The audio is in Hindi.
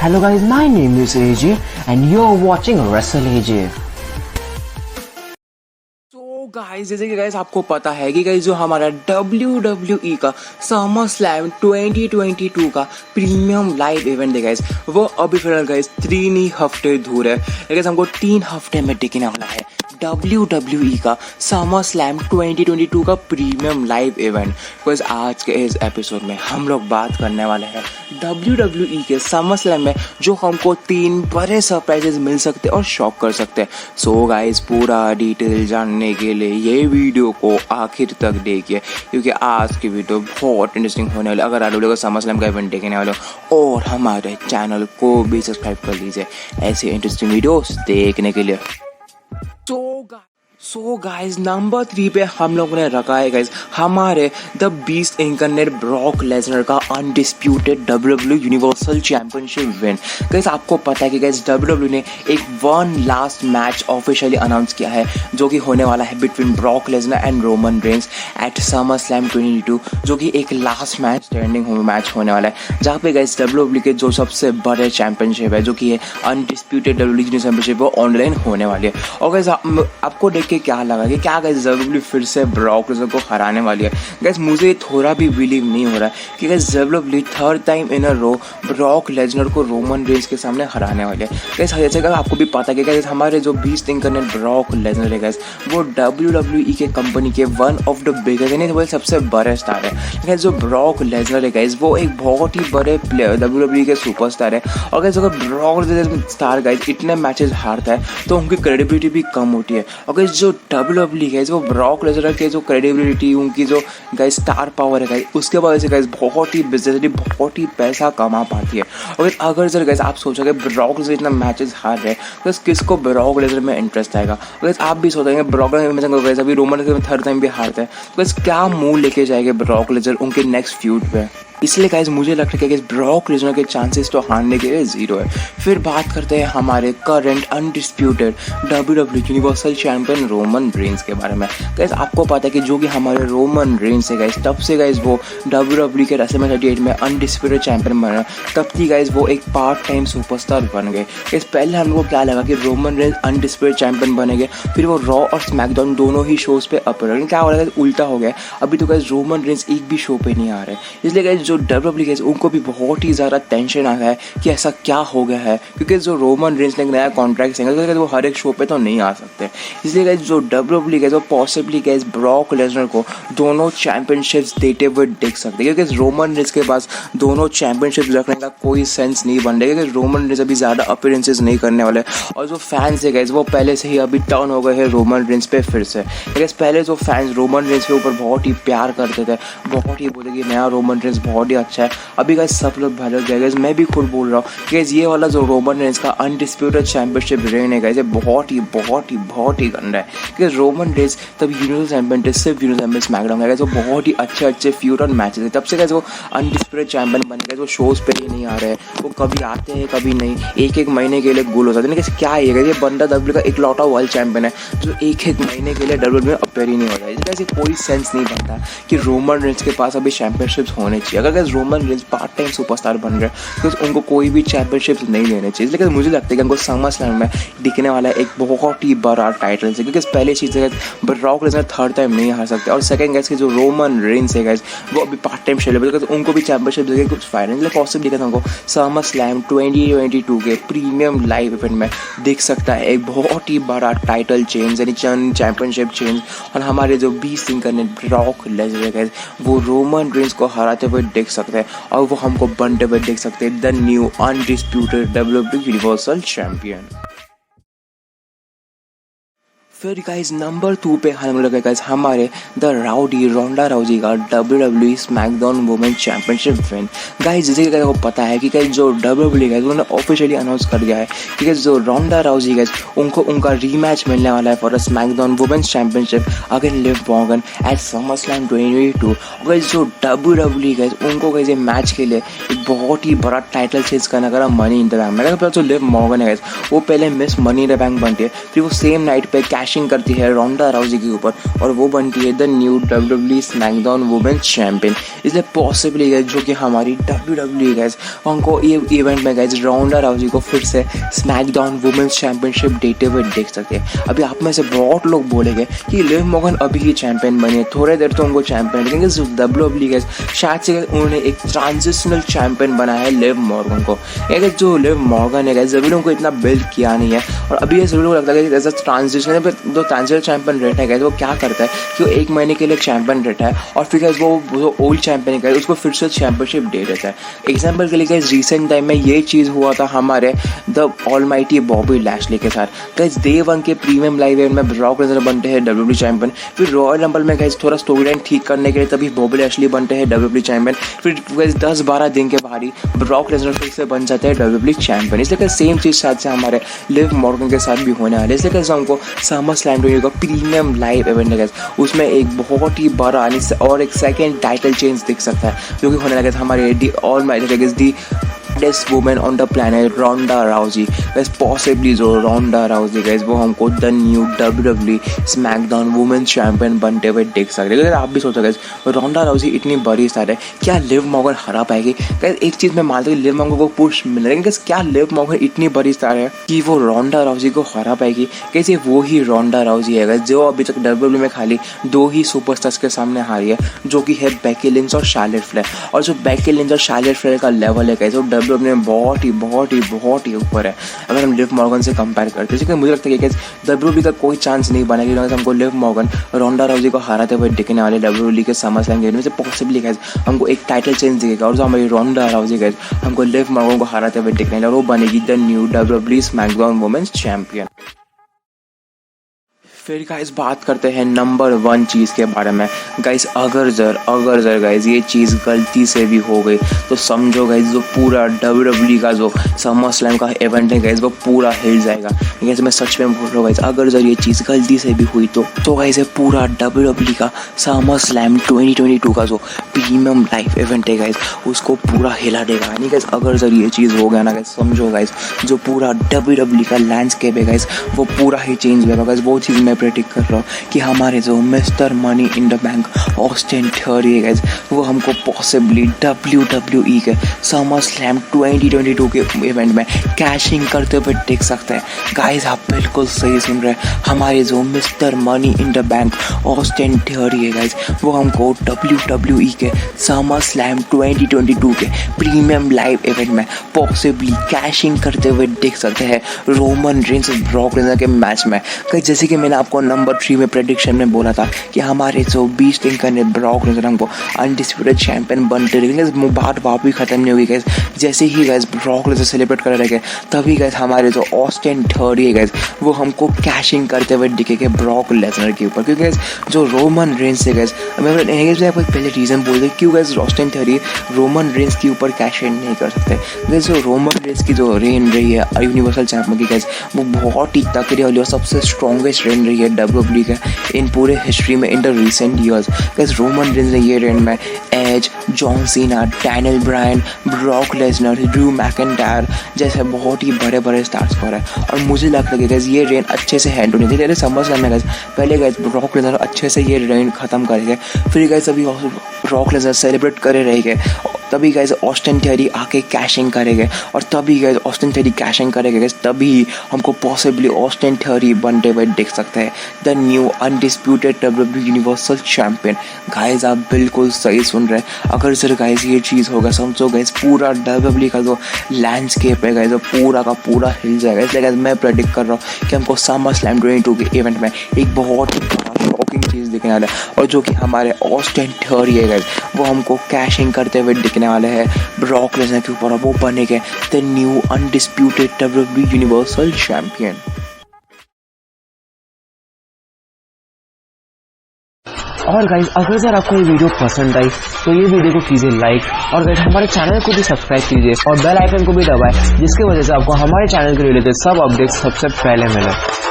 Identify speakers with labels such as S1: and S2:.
S1: Hello guys, my name is AJ and you're watching Wrestle AJ.
S2: तो गाइस जैसे कि गाइस आपको पता है कि गाइस जो हमारा WWE का समर स्लैम 2022 का प्रीमियम लाइव इवेंट है गाइस, वो अभी फिलहाल गाइस 3 ही हफ्ते दूर है। गाइस हमको 3 हफ्ते में टिकने वाला है WWE का समर स्लैम 2022 का प्रीमियम लाइव इवेंट। गाइस आज के इस एपिसोड में हम लोग बात करने वाले हैं WWE के समर स्लैम में जो हमको 3 बड़े सरप्राइजेस मिल सकते हैं और शॉक कर सकते हैं। सो गाइस पूरा डिटेल जानने के लिए ये वीडियो को आखिर तक देखिए, क्योंकि आज की वीडियो बहुत इंटरेस्टिंग होने वाली है। अगर आप लोगों को समर स्लैम का इवेंट देखने वाले हो और हमारे चैनल को भी सब्सक्राइब कर लीजिए ऐसे इंटरेस्टिंग वीडियोस देखने के लिए। सो गाइज नंबर 3 पे हम लोगों ने रखा है गाइज हमारे the beast incarnate Brock Lesnar का undisputed WWE universal championship win. Guys आपको पता है कि गाइज WWE ने एक one last match officially announce किया है जो कि होने वाला है between Brock Lesnar and Roman Reigns at SummerSlam 2022, जो कि एक लास्ट मैच स्टैंडिंग मैच होने वाला है जहाँ पे गाइज WWE के जो सबसे बड़े चैंपियनशिप है जो कि है अनडिस्प्यूटेड WWE चैंपियनशिप वो ऑनलाइन होने वाली है। और गाइज आपको देख के क्या लगा कि क्या गाइस WWE फिर से ब्रॉक लेसनर को हराने वाली है? गाइस मुझे थोड़ा भी बिलीव नहीं हो रहा है कि guys WWE third time in a row Brock Lesnar को रोमन रेंस के सामने हराने वाली है। गाइस जैसे कि आपको भी पता है कि गाइस हमारे जो बीस्ट इनकर्नेट ब्रॉक लेसनर है गाइस वो WWE के कंपनी के वन ऑफ द बिगेस्ट यानी वो सबसे बड़े स्टार है। गाइस जो ब्रॉक लेसनर है गाइस वो एक बहुत ही बड़े प्लेयर WWE के सुपरस्टार है। और गाइस अगर ब्रॉक लेसनर स्टार गाइस इतने मैचेस हारता है तो उनकी क्रेडिबिलिटी भी कम होती है। और गाइस जो WWE गाइस वो ब्रॉक लेसनर के जो क्रेडिबिलिटी उनकी जो गाइस स्टार पावर है गाइस उसके वजह से गाइस बहुत ही बिजनेस बहुत ही पैसा कमा पाती है। और अगर सर गाइस आप सोचोगे ब्रॉक लेसनर इतना मैचेस हार रहे हैं तो किसको ब्रॉक लेसनर में इंटरेस्ट आएगा? गाइस आप भी सोचेंगे ब्रॉक लेसनर गाइस अभी रोमन रेंस थर्ड टाइम भी हारता है तो गाइस क्या मुंह लेके जाएंगे ब्रॉक लेसनर उनके नेक्स्ट फ्यूड पे? इसलिए गाइस मुझे लगता है कि ब्रॉक लेसनर के चांसेस तो हारने के लिए 0 है। फिर बात करते हैं हमारे current undisputed WWE universal champion Roman Reigns के बारे में। गाइस आपको पता है कि जो कि हमारे रोमन रेंस है गाइस तब से गाइस वो WWE के रेसलमैनिया 38 में अनडिस्प्यूटेड चैंपियन बना, तब थी गाइस वो एक पार्ट टाइम सुपरस्टार बन गए। गाइस पहले हम लोग को क्या लगा कि रोमन रेंस अनडिस्प्यूटेड चैंपियन बनेंगे, फिर वो रॉ और स्मैकडाउन दोनों ही शोज पे अप रहे, क्या हो रहा है उल्टा हो गया। अभी तो गाइस रोमन रेंस एक भी शो पे नहीं आ रहे, इसलिए गाइस जो WWE गाइस उनको भी बहुत ही ज़्यादा टेंशन आ गया है कि ऐसा क्या हो गया है, क्योंकि जो रोमन रेंस ने नया कॉन्ट्रैक्ट सिंगल वो हर एक शो पे तो नहीं आ सकते। इसलिए गाइस जो WWE गाइस वो पॉसिबली गाइस ब्रॉक लेसनर को दोनों चैंपियनशिप्स देते हुए देख सकते हैं, क्योंकि रोमन रेंस के पास दोनों चैंपियनशिप्स रखने का कोई सेंस नहीं बन रहा है, क्योंकि रोमन रेंस अभी ज़्यादा अपीयरेंसेस नहीं करने वाले और जो फैंस है गाइस वो पहले से ही अभी टर्न हो गए हैं रोमन रेंस पे फिर से। गाइस पहले जो फैंस रोमन रेंस के ऊपर बहुत ही प्यार करते थे, बहुत ही बोलते कि नया रोमन रेंस बहुत ही अच्छा है, अभी गाइस सब लोग भटक गए। गाइस मैं भी खुद बोल रहा हूँ कि ये वाला जो रोमन रेंस का अनडिस्प्यूटेड चैंपियनशिप रेन है गाइस ये बहुत ही गंदा है, क्योंकि रोमन रेंस तब यूनिवर्सल चैंपियन थे, सिर्फ यूनिवर्सल चैंपियन स्मैकडाउन गाइस वो बहुत ही अच्छे फ्यूड और मैचेस है, तब से गाइस वो अनडिस्प्यूटेड चैंपियन बन गए। वो शोज पे ही नहीं आ रहे, वो कभी आते हैं कभी नहीं, एक महीने के लिए गोल हो जाते हैं। क्या है ये बंदा WWE का इकलौता वर्ल्ड चैंपियन है जो एक महीने के लिए WWE में अपेयर ही नहीं हो रहा है। इसलिए कोई सेंस नहीं बनता कि रोमन रेंस के पास अभी चैंपियनशिप्स होने चाहिए। अगर guys Roman Reigns part time superstar बन रहे हैं तो उनको कोई भी चैंपियनशिप्स नहीं लेने चाहिए। लेकिन मुझे लगता है कि उनको समर स्लैम में दिखने वाला एक बहुत ही बड़ा टाइटल है, क्योंकि पहले चीज़ है ब्रॉक लेसनर थर्ड टाइम नहीं हार सकते, और सेकंड गाइस की जो रोमन रेंस है गाइस वो अभी पार्ट टाइम सेलिब्रेट करते उनको भी चैंपियनशिप देके कुछ फायदा नहीं। पॉसिबल दिखा था उनको समर स्लैम 2022 के प्रीमियम लाइव इवेंट में दिख सकता है एक बहुत ही बड़ा टाइटल चेंज यानी चैंपियनशिप चेंज, और हमारे जो beast incarnate Brock Lesnar guys वो रोमन रेंस को हराते हुए देख सकते हैं और वो हमको बनते हुए देख सकते हैं the new undisputed WWE universal champion. फिर गाइस नंबर 2 पे हम लोग गाइस हमारे द राउडी रोंडा राउजी का WWE SmackDown women championship win. Guys जैसे कि आपको पता है कि गाइस जो WWE गाइस उन्होंने ऑफिशियली अनाउंस कर दिया है कि गाइस जो रोंडा राउजी गाइस उनको उनका रीमैच मिलने वाला है for the SmackDown women championship again Liv Morgan at SummerSlam 2022। Guys जो WWE गाइस उनको गाइस ये मैच के लिए एक बहुत ही बड़ा टाइटल चेंज करने का मनी इन द बैंक। मेरे पास जो लिव मॉर्गन है गाइस वो पहले miss money in the bank बनती है, फिर वो सेम नाइट पे कैश कैशिंग करती है रोंडा राउजी के ऊपर और वो बनती है the new WWE SmackDown women's champion. इसलिए पॉसिबली गाइस जो कि हमारी WWE गाइस हमको ये इवेंट में गाइस रोंडा राउजी को फिर से स्मैकडाउन वुमेन्स चैंपियनशिप देते हुए देख सकते हैं। अभी आप में से बहुत लोग बोलेंगे कि लिव मॉर्गन अभी ही चैंपियन बनी है, थोड़े देर तो उनको चैंपियन लेकिन WWE गाइस शायद से उन्होंने एक ट्रांजिशनल चैंपियन बनाया है लिव मॉर्गन को। जो लिव मॉर्गन है गाइस सभी लोगों को इतना बिल्ड किया नहीं है और अभी ये सभी लोग लगता है कि एज अ ट्रांजिशन जो ट्रांजिशनल चैंपियन रहता है गाइस वो क्या करता है कि वो 1 महीने के लिए चैंपियन रहता है और फिर गाइस वो ओल्ड चैंपियन है उसको फिर से चैंपियनशिप दे देता है। एग्जाम्पल के लिए गाइस रिसेंट टाइम में ये चीज़ हुआ था हमारे द ऑलमाइटी बॉबी लैशली के साथ। गाइस डे 1 के प्रीमियम लाइव इवेंट में ब्रॉक लेसनर बनते हैं WWE चैंपियन, फिर रॉयल रंबल में गाइस थोड़ा स्टोरी लाइन ठीक करने के लिए तभी बॉबी लैशली बनते हैं WWE चैंपियन, फिर गाइस 10-12 दिन के बाद ही ब्रॉक लेसनर फिर से बन जाते हैं WWE चैंपियन। इसलिए सेम चीज़ शायद से हमारे लिव मॉर्गन के साथ भी होने वाले। इसलिए कैसे हमको समर स्लैम का प्रीमियम लाइव इवेंट है उसमें एक बहुत ही बड़ा और एक सेकेंड टाइटल चेंज दिख सकता है जो कि होने लगा था हमारे the all the baddest woman on the planet Ronda Rousey. Guys possibly जो रोंडा राउजी गाइस वो हमको the new WWE SmackDown women's champion बनते हुए देख सकते हैं। अगर आप भी सोचो गाइस रोंडा राउजी इतनी बड़ी स्टार है, क्या लिव मॉर्गन हरा पाएगी? गाइस एक चीज़ मैं मानता हूँ लिव मॉर्गन को पुश मिल रहा है, लेकिन क्या लिव मॉर्गन इतनी बड़ी स्टार है कि वो रोंडा राउजी को हरा पाएगी? कैसे वो ही रोंडा राउजी है गाइस जो अभी तक WWE में खाली 2 ही सुपरस्टार्स के सामने हारी है, जो कि है बेकी लिंच और शार्लेट फ्लेयर। और जो बेकी लिंच और शार्लेट फ्लेयर का लेवल है गाइस वो WWE में बहुत ही ऊपर है अगर हम लिव मॉर्गन से कंपेयर करते हैं। लेकिन मुझे लगता है कि WWE का कोई चांस नहीं बनेगी अगर हमको लिव मॉर्गन रोंडा राउजी को हराते हुए दिखने वाले WWE के समर स्लैम गेम में से पॉसिबली गाइस हमको एक टाइटल चेंज दिखेगा और जो हमारी रोंडा राउजी गाइस हमको लिव मॉर्गन को हराते हुए दिखने वाले और वो बनेगी the new WWE SmackDown women's champion. फिर गाइस बात करते हैं नंबर 1 चीज़ के बारे में। गाइस अगर जर गाइस ये चीज़ गलती से भी हो गई तो समझो गाइस जो पूरा WWE का जो समर स्लैम का इवेंट है गाइस वो पूरा हिल जाएगा। गाइस मैं सच में बोल रहा हूँ गाइस अगर जर ये चीज़ गलती से भी हुई तो गाइस ये पूरा WWE का समर स्लैम 2022 का जो प्रीमियम लाइव इवेंट है गाइस उसको पूरा हिला देगा। यानी गाइस अगर जर ये चीज़ हो गया ना गाइस समझो गाइस जो पूरा WWE का लैंडस्केप है गाइस वो पूरा ही चेंज होगा। गाइस वो चीज़ प्रेडिक्ट कर रहा हूँ कि हमारे जो mister money in the bank Austin theory है गाइस वो हमको पॉसिबली WWE के समर स्लैम 2022 के इवेंट में कैशिंग करते हुए देख सकते हैं। गाइस आप बिल्कुल सही सुन रहे हैं, हमारे जो mister money in the bank Austin theory है गाइस वो हमको WWE के समर स्लैम 2022 के प्रीमियम लाइव इवेंट में पॉसिबली कैशिंग करते हुए देख सकते हैं रोमन रेंस और ब्रॉक लेसनर के मैच में। गाइस जैसे कि मैंने आपको नंबर 3 में प्रेडिक्शन में बोला था कि हमारे जो बीस्ट इंकन ब्रॉक लेसनर हमको अनडिस्प्यूटेड चैंपियन बनते रहे, लेकिन बात भी खत्म नहीं हुई गाइस। जैसे ही गाइस ब्रॉक लेसनर सेलिब्रेट कर रहे तभी गाइस हमारे जो ऑस्टिन थियोरी है गाइस वो हमको कैशिंग करते हुए दिखेंगे ब्रॉक लेसनर के ऊपर, क्योंकि गाइस जो रोमन रेंस है गाइस मैं आपको पहले रीजन बोल दें क्यों guys Austin theory Roman Reigns के ऊपर कैश इन नहीं कर सकते। गाइस जो रोमन रेंस की जो रेन रही है यूनिवर्सल चैंपियन की गाइस वो बहुत ही तकड़ी वाली और सबसे स्ट्रॉन्गेस्ट रेन रही है WWE का इन पूरे हिस्ट्री में in the recent years. Guys Roman Reigns ने ये रेन में Edge, John Cena, Daniel Bryan, Brock Lesnar, Drew McIntyre जैसे बहुत ही बड़े स्टार्स पर है और मुझे लगता है गाइस ये रेन अच्छे से हैंड होनी चाहिए। समझ लेना गाइस पहले गाइस ब्रॉक लेसनर अच्छे से ये रेन खत्म करेंगे, फिर गाइस अभी ब्रॉक लेसनर सेलिब्रेट करे रहेंगे, तभी गाइस ऑस्टिन थियोरी आके कैशिंग करेंगे और तभी गाइस ऑस्टिन थियोरी कैशिंग करेंगे गाइस तभी हमको पॉसिबली ऑस्टिन थियोरी बनते हुए देख सकते हैं the new undisputed WWE universal champion. Guys आप बिल्कुल सही सुन रहे हैं, अगर सर गाइस ये चीज़ होगा समझो गाइस पूरा WWE का जो लैंडस्केप है गाइस पूरा का पूरा हिल जाएगा। इसलिए गाइस मैं प्रेडिक्ट कर रहा हूँ कि हमको समर स्लैम 2022 के इवेंट में एक बहुत ही शॉकिंग चीज़ दिखने वाला है और जो कि हमारे ऑस्टिन थियोरी है गाइस वो हमको कैशिंग करते हुए दिखने वाले हैं ब्रॉक लेसनर के ऊपर, वो बनेंगे the new undisputed WWE universal champion.
S1: और गाइस अगर सर आपको ये वीडियो पसंद आई तो ये वीडियो को कीजिए लाइक और गाइस हमारे चैनल को भी सब्सक्राइब कीजिए और बेल आइकन को भी दबाएं जिसकी वजह से आपको हमारे चैनल के रिलेटेड सब अपडेट्स सबसे पहले मिले।